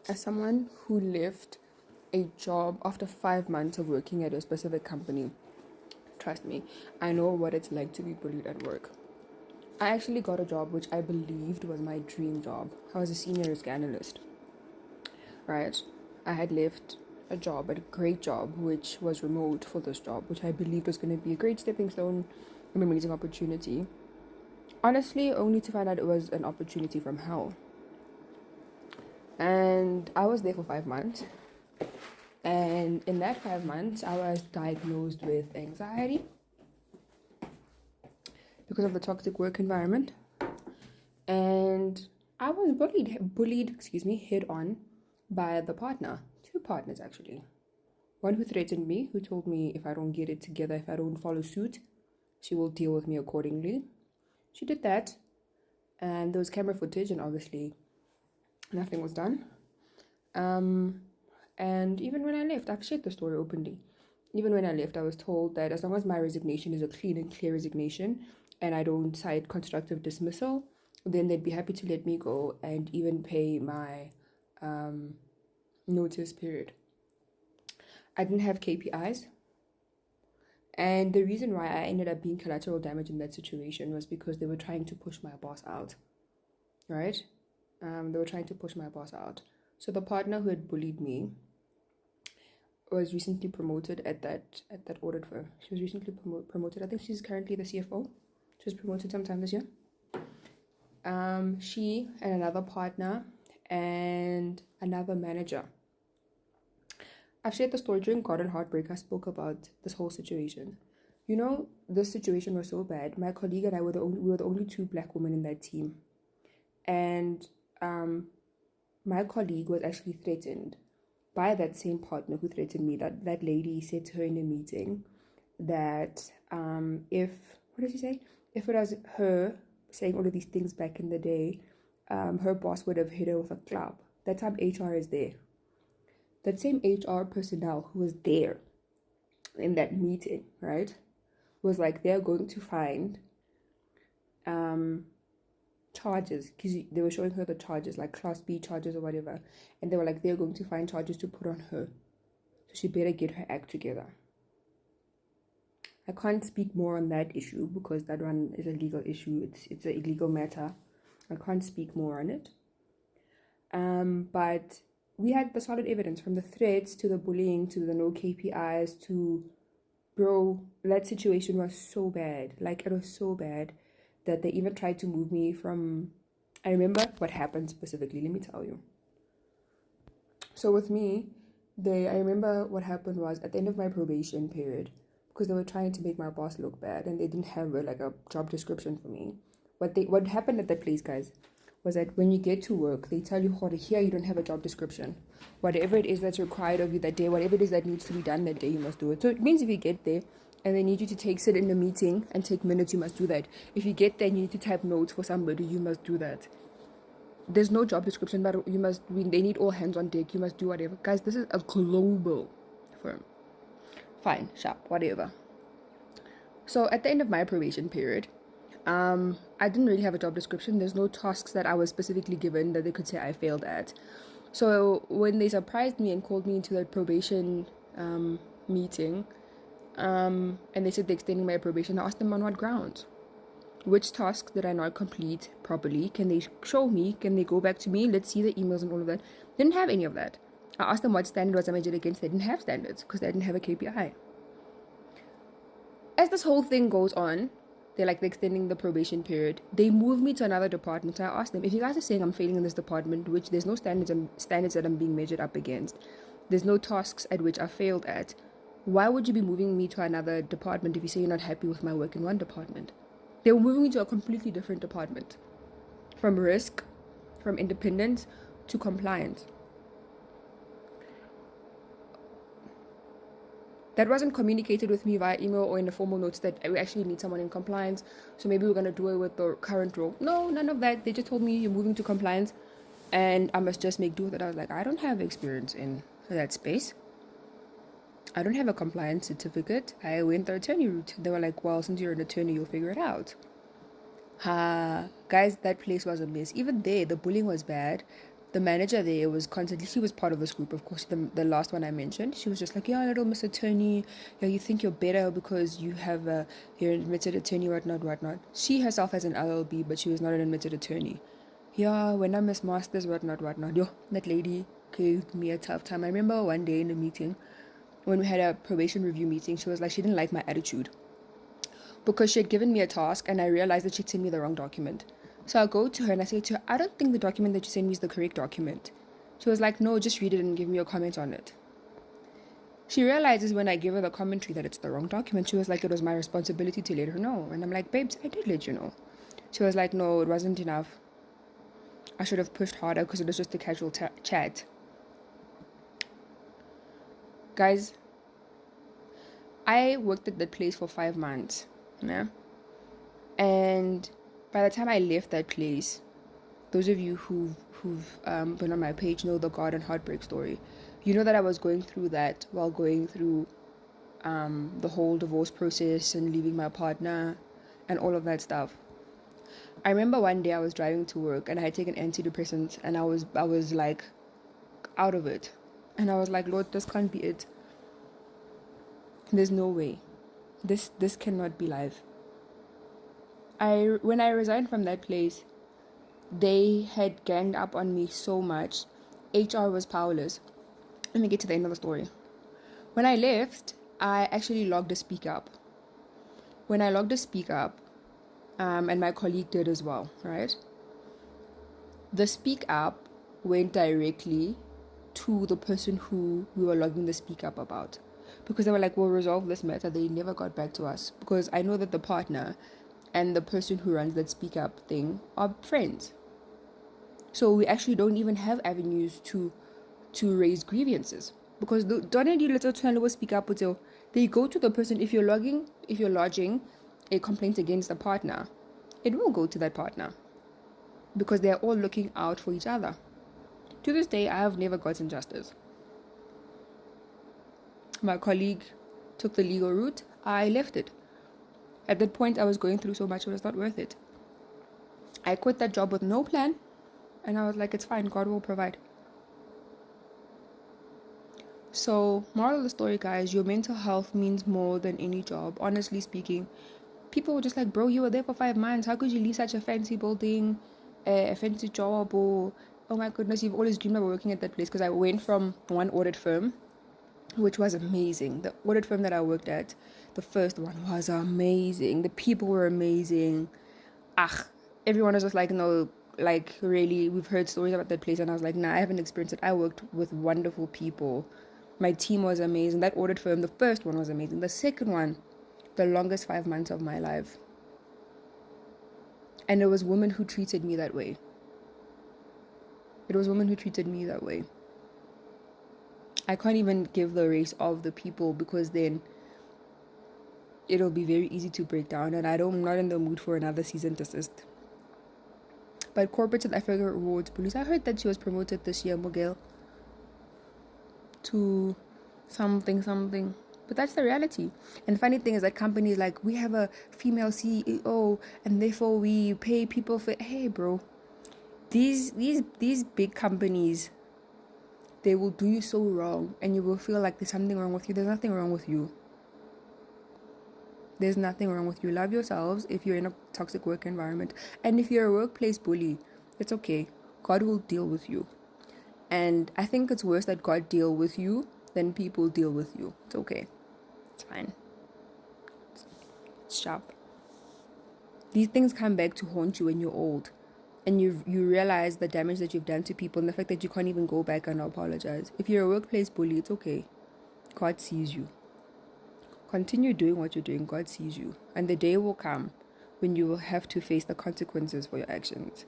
As someone who left a job after 5 months of working at a specific company, trust me, I know what it's like to be bullied at work. I actually got a job which I believed was my dream job. I was a senior risk analyst, right? I had left a job, a great job, which was remote for this job, which I believed was going to be a great stepping stone, an amazing opportunity. Honestly, only to find out it was an opportunity from hell. And I was there for 5 months. And in that 5 months, I was diagnosed with anxiety because of the toxic work environment. And I was bullied, head on by the partner. 2 partners, actually. One who threatened me, who told me if I don't get it together, if I don't follow suit, she will deal with me accordingly. She did that. And there was camera footage, and obviously nothing was done. And even when I left, I've shared the story openly. Even when I left, I was told that as long as my resignation is a clean and clear resignation and I don't cite constructive dismissal, then they'd be happy to let me go and even pay my notice period. I didn't have KPIs. And the reason why I ended up being collateral damage in that situation was because they were trying to push my boss out, right? They were trying to push my boss out. So the partner who had bullied me was recently promoted at that audit firm. She was recently promoted. I think she's currently the CFO. She was promoted sometime this year. She and another partner and another manager. I've shared the story during Garden Heartbreak. I spoke about this whole situation. You know, this situation was so bad. My colleague and I were the only 2 black women in that team. And my colleague was actually threatened by that same partner who threatened me. That lady said to her in a meeting that if it was her saying all of these things back in the day, her boss would have hit her with a club. That time HR is there. That same HR personnel who was there in that meeting, right, was like, they're going to find charges, because they were showing her the charges, like class B charges or whatever, and they were like, they're going to find charges to put on her, so she better get her act together. I can't speak more on that issue because that one is a legal issue. It's a legal matter. I can't speak more on it. But we had the solid evidence, from the threats to the bullying to the no KPIs to, bro, that situation was so bad. Like, it was so bad that they even tried to move me from... I remember what happened specifically. Let me tell you. So with me, I remember what happened was at the end of my probation period, because they were trying to make my boss look bad and they didn't have a job description for me. What happened at that place, guys, was that when you get to work, they tell you, here you don't have a job description. Whatever it is that's required of you that day, whatever it is that needs to be done that day, you must do it. So it means if you get there and they need you to sit in a meeting and take minutes, you must do that. If you get there and you need to type notes for somebody, you must do that. There's no job description, but they need all hands on deck. You must do whatever. Guys, this is a global firm. Fine, sharp, whatever. So at the end of my probation period, I didn't really have a job description. There's no tasks that I was specifically given that they could say I failed at. So when they surprised me and called me into that probation meeting, and they said they're extending my probation, I asked them on what grounds. Which tasks did I not complete properly? Can they show me? Can they go back to me? Let's see the emails and all of that. They didn't have any of that. I asked them what standard was I measured against. They didn't have standards because they didn't have a KPI. As this whole thing goes on, they're extending the probation period. They move me to another department. So I asked them, if you guys are saying I'm failing in this department, which there's no standards that I'm being measured up against, there's no tasks at which I failed at, why would you be moving me to another department if you say you're not happy with my work in one department? They were moving me to a completely different department. From risk, from independence, to compliance. That wasn't communicated with me via email or in the formal notes that we actually need someone in compliance, so maybe we're going to do it with the current role. No, none of that. They just told me you're moving to compliance and I must just make do with it. I was like, I don't have experience in that space. I don't have a compliance certificate. I went the attorney route. They were like, well, since you're an attorney, you'll figure it out. Guys, that place was a mess. Even there, the bullying was bad. the manager there was constantly, she was part of this group, of course, the last one I mentioned. She was just like, yeah, little Miss Attorney, yeah, you think you're better because you're an admitted attorney, whatnot. She herself has an LLB, but she was not an admitted attorney. Yeah, when I Miss Masters, whatnot. Yo, that lady gave me a tough time. I remember one day in a meeting, when we had a probation review meeting, she was like, she didn't like my attitude because she had given me a task and I realized that she'd sent me the wrong document. So I go to her and I say to her, I don't think the document that you sent me is the correct document. She was like, no, just read it and give me a comment on it. She realizes when I give her the commentary that it's the wrong document. She was like, it was my responsibility to let her know. And I'm like, babes, I did let you know. She was like, no, it wasn't enough. I should have pushed harder because it was just a casual chat. Guys, I worked at that place for 5 months. Yeah? And by the time I left that place, those of you who've been on my page know the garden heartbreak story. You know that I was going through that while going through the whole divorce process and leaving my partner and all of that stuff. I remember one day I was driving to work and I had taken antidepressants and I was like out of it. And I was like, Lord, this can't be it. There's no way. This cannot be life. When I resigned from that place, they had ganged up on me so much. HR was powerless. Let me get to the end of the story. When I left, I actually logged a speak up. When I logged a speak up, and my colleague did as well, right? The speak up went directly to the person who we were logging the speak up about. Because they were like, we'll resolve this matter. They never got back to us. Because I know that the partner and the person who runs that speak up thing are friends. So we actually don't even have avenues to raise grievances. Because don't you little channel will speak up until they go to the person. If you're lodging a complaint against a partner, it will go to that partner. Because they're all looking out for each other. To this day, I have never gotten justice. My colleague took the legal route. I left it. At that point, I was going through so much, it was not worth it. I quit that job with no plan. And I was like, it's fine, God will provide. So, moral of the story, guys, your mental health means more than any job. Honestly speaking, people were just like, bro, you were there for 5 months. How could you leave such a fancy building, a fancy job, or, oh my goodness, you've always dreamed of working at that place. Because I went from one audit firm, which was amazing. The audit firm that I worked at, the first one was amazing. The people were amazing. Everyone was just like, no, like, really, we've heard stories about that place. And I was like, nah, I haven't experienced it. I worked with wonderful people. My team was amazing. That audit firm, the first one was amazing. The second one, the longest 5 months of my life. And it was women who treated me that way. I can't even give the race of the people because then it'll be very easy to break down. And I'm not in the mood for another season desist. But corporate South Africa rewards bullies. I heard that she was promoted this year, Miguel, to something. But that's the reality. And the funny thing is that companies like, we have a female CEO and therefore we pay people for, hey bro, these big companies, they will do you so wrong and you will feel like there's something wrong with you. There's nothing wrong with you. There's nothing wrong with you. Love yourselves if you're in a toxic work environment. And if you're a workplace bully, it's okay. God will deal with you. And I think it's worse that God deal with you than people deal with you. It's okay. It's fine. It's sharp. These things come back to haunt you when you're old. And you realize the damage that you've done to people and the fact that you can't even go back and apologize. If you're a workplace bully, it's okay. God sees you. Continue doing what you're doing. God sees you. And the day will come when you will have to face the consequences for your actions.